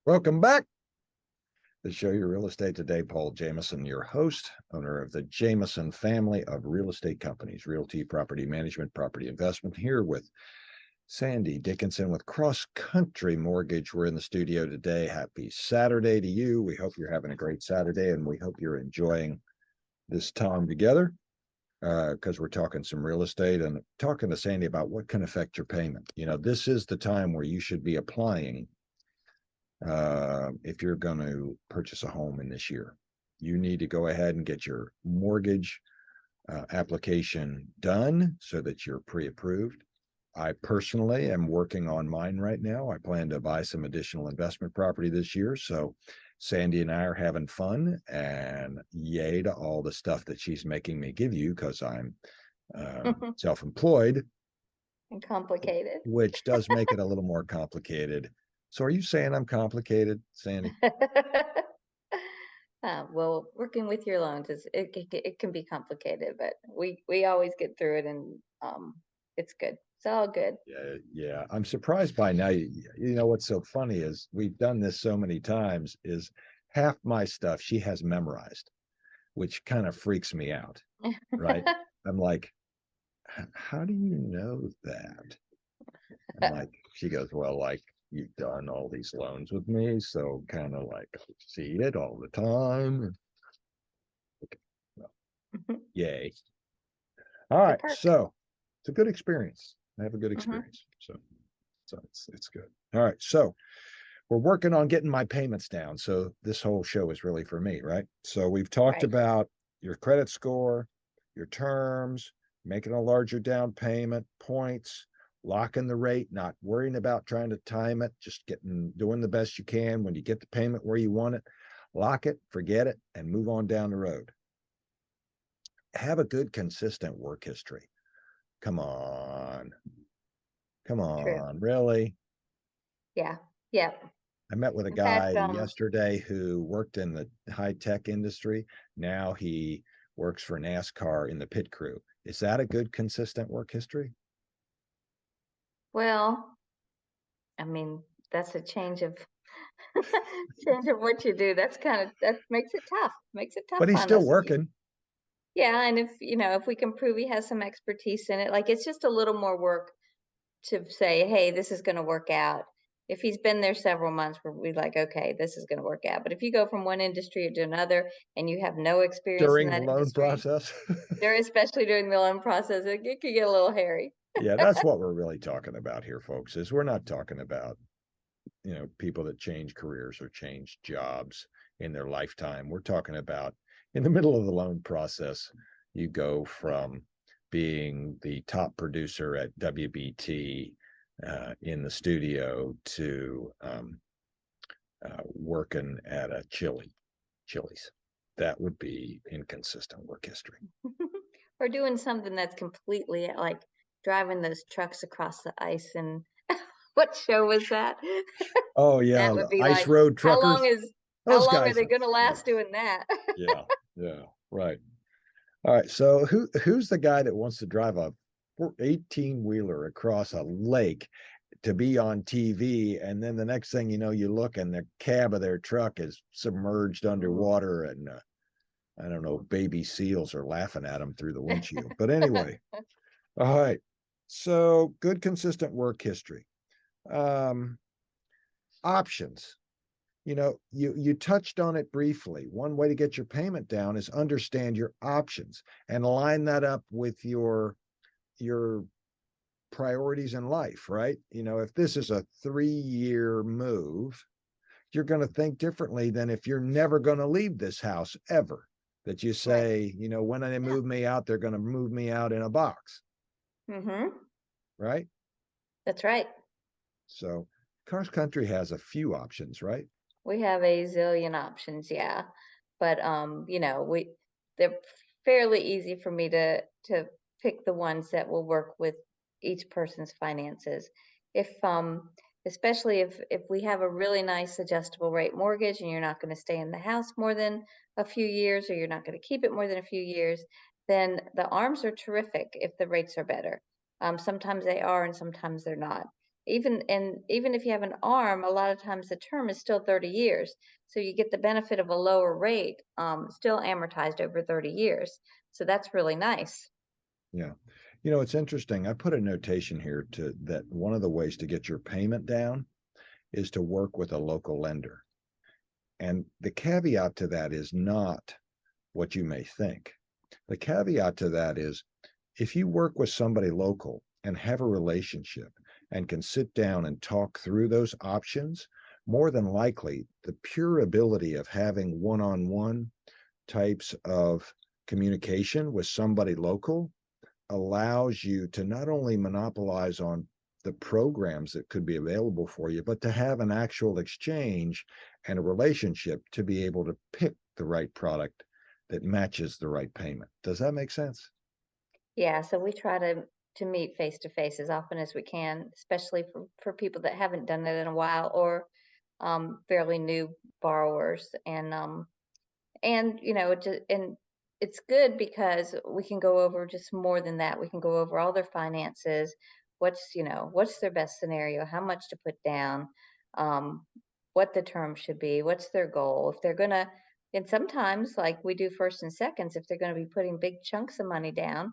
Welcome back to Show Your Real Estate Today. Paul Jamison, your host, owner of the Jamison family of real estate companies, realty, property management, property investment, here with Sandy Dickinson with Cross Country Mortgage. We're in the studio today. Happy Saturday to you. We hope you're having a great Saturday, and we hope you're enjoying this time together because we're talking some real estate and talking to Sandy about what can affect your payment. You know, this is the time where you should be applying if you're going to purchase a home in this year. You need to go ahead and get your mortgage application done so that you're pre-approved. I personally am working on mine right now. I plan to buy some additional investment property this year. So Sandy and I are having fun, and yay to all the stuff that she's making me give you because I'm self-employed. And complicated. Which does make it a little more complicated. So are you saying I'm complicated, Sandy? Well, working with your loans it can be complicated, but we always get through it, and it's good. It's all good. Yeah. I'm surprised by now. You know what's so funny is we've done this so many times. Is half my stuff she has memorized, which kind of freaks me out. Right? I'm like, how do you know that? I'm like, she goes, well, like, you've done all these loans with me, so kind of like I see it all the time. Okay. Well, yay. All right, so it's a good experience. I have a good experience. So it's good. All right, so we're working on getting my payments down. So this whole show is really for me, right? So we've talked about your credit score, your terms, making a larger down payment, points, locking the rate, not worrying about trying to time it, just doing the best you can. When you get the payment where you want it, lock it, forget it, and move on down the road. Have a good, consistent work history. Come on. True. Really? Yeah. I met with a guy yesterday who worked in the high-tech industry. Now he works for NASCAR in the pit crew. Is that a good, consistent work history? Well, I mean, that's a change of what you do. That makes it tough. But he's still working. Yeah, and if we can prove he has some expertise in it, like it's just a little more work to say, hey, this is going to work out. If he's been there several months, we're like, okay, this is going to work out. But if you go from one industry to another and you have no experience during the loan process, especially during the loan process, it could get a little hairy. Yeah, that's what we're really talking about here, folks, is we're not talking about, people that change careers or change jobs in their lifetime. We're talking about in the middle of the loan process, you go from being the top producer at WBT in the studio to working at a Chili's. That would be inconsistent work history. Or doing something that's completely like driving those trucks across the ice. And what show was that? Oh yeah, that would be ice road truckers. How long are they going to last doing that? Yeah, right. All right, so who's the guy that wants to drive a 18-wheeler across a lake to be on TV, and then the next thing you know, you look and the cab of their truck is submerged underwater, and I don't know, baby seals are laughing at them through the windshield. But anyway, all right. So good, consistent work history. Options. You touched on it briefly. One way to get your payment down is understand your options and line that up with your priorities in life, right? If this is a 3-year move, you're going to think differently than if you're never going to leave this house ever. That you say, when they move me out, they're going to move me out in a box. Right? That's right. So Cross Country has a few options, right? We have a zillion options, yeah. But they're fairly easy for me to pick the ones that will work with each person's finances. Especially if we have a really nice adjustable rate mortgage and you're not going to stay in the house more than a few years, or you're not going to keep it more than a few years, then the ARMs are terrific if the rates are better. Sometimes they are and sometimes they're not. even if you have an ARM, a lot of times the term is still 30 years. So you get the benefit of a lower rate, still amortized over 30 years. So that's really nice. Yeah. You know, it's interesting. I put a notation here to that one of the ways to get your payment down is to work with a local lender. And the caveat to that is not what you may think. The caveat to that is if you work with somebody local and have a relationship and can sit down and talk through those options, more than likely, the pure ability of having one-on-one types of communication with somebody local allows you to not only monopolize on the programs that could be available for you, but to have an actual exchange and a relationship to be able to pick the right product that matches the right payment. Does that make sense? Yeah, so we try to meet face to face as often as we can, especially for people that haven't done it in a while or fairly new borrowers. And and it's good because we can go over just more than that. We can go over all their finances, what's their best scenario, how much to put down, um, what the term should be, what's their goal. If they're gonna, and sometimes like we do first and seconds, if they're gonna be putting big chunks of money down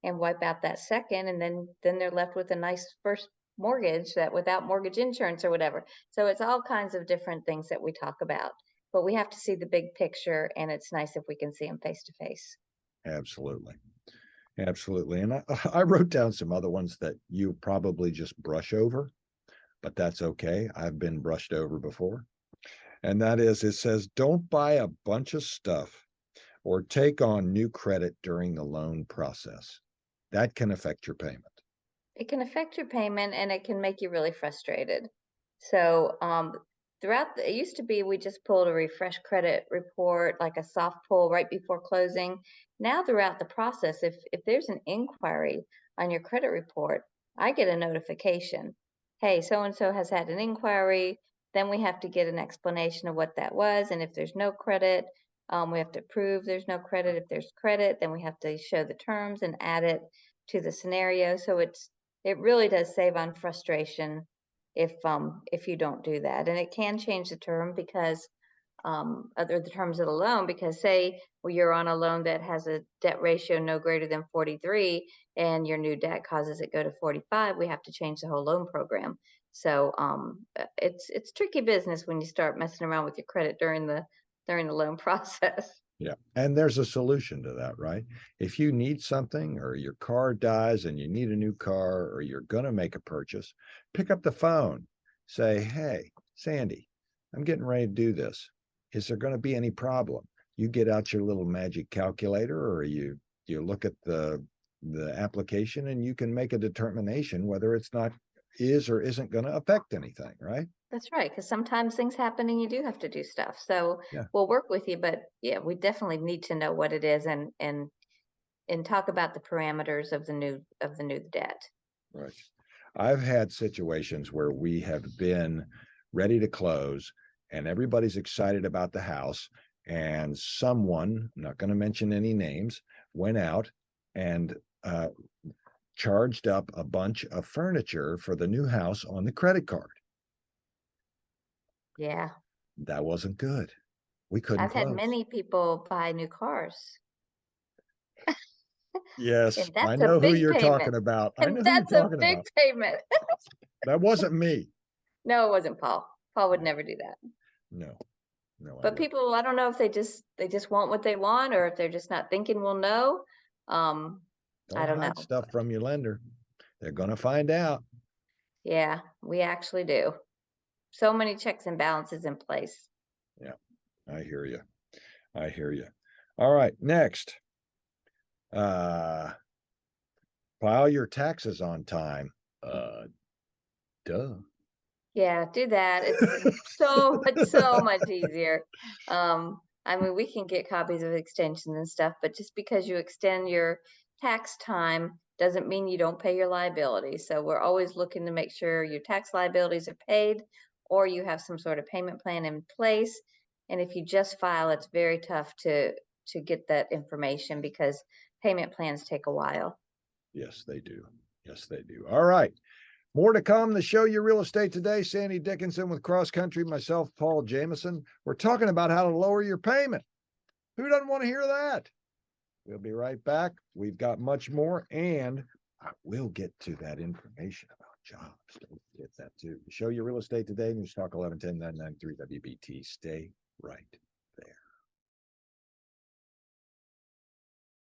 and wipe out that second, and then they're left with a nice first mortgage that without mortgage insurance or whatever. So it's all kinds of different things that we talk about, but we have to see the big picture, and it's nice if we can see them face to face. Absolutely. Absolutely. And I wrote down some other ones that you probably just brush over, but that's okay. I've been brushed over before. And that is, it says, don't buy a bunch of stuff or take on new credit during the loan process. That can affect your payment. It can affect your payment, and it can make you really frustrated. So, it used to be we just pulled a refresh credit report, like a soft pull right before closing. Now, throughout the process, if there's an inquiry on your credit report, I get a notification. Hey, so and so has had an inquiry. Then we have to get an explanation of what that was, and if there's no credit, we have to prove there's no credit. If there's credit, then we have to show the terms and add it to the scenario. So it really does save on frustration if you don't do that. And it can change the term because other the terms of the loan, because say well, you're on a loan that has a debt ratio no greater than 43 and your new debt causes it go to 45, we have to change the whole loan program. So it's tricky business when you start messing around with your credit during the loan process. Yeah. And there's a solution to that, right? If you need something or your car dies and you need a new car or you're going to make a purchase, pick up the phone, say, hey, Sandy, I'm getting ready to do this. Is there going to be any problem? You get out your little magic calculator or you look at the application and you can make a determination whether it's not is or isn't going to affect anything, right? That's right, because sometimes things happen and you do have to do stuff. So Yeah. we'll work with you, but yeah, we definitely need to know what it is and talk about the parameters of the new debt. Right. I've had situations where we have been ready to close and everybody's excited about the house. And someone, I'm not going to mention any names, went out and charged up a bunch of furniture for the new house on the credit card. Yeah, That wasn't good. We couldn't I've had close. many people buy new cars, Yes, and I that's a know who big you're payment. talking about. I And know who you're that's a talking big about. payment. That wasn't me. No, it wasn't Paul. Paul would No, never do that. no, no, I But wouldn't. people, I don't know if they just want what they want, or if they're just not thinking we'll know. Um, I Don't don't hide know. stuff from your lender. They're going to find out. Yeah, we actually do. So many checks and balances in place. Yeah, I hear you. I hear you. All right, next. Uh file your taxes on time. Uh duh. Yeah, do that. It's so much easier. I mean, we can get copies of extensions and stuff, but just because you extend your tax time doesn't mean you don't pay your liability. So we're always looking to make sure your tax liabilities are paid or you have some sort of payment plan in place. And if you just file, it's very tough to get that information because payment plans take a while. Yes, they do. Yes, they do. All right. More to come. The show Your Real Estate Today. Sandy Dickinson with Cross Country, myself, Paul Jamison. We're talking about how to lower your payment. Who doesn't want to hear that? We'll be right back. We've got much more, and I will get to that information about jobs. Don't forget that too. The show Your Real Estate Today. News Talk 1110 993 WBT. Stay right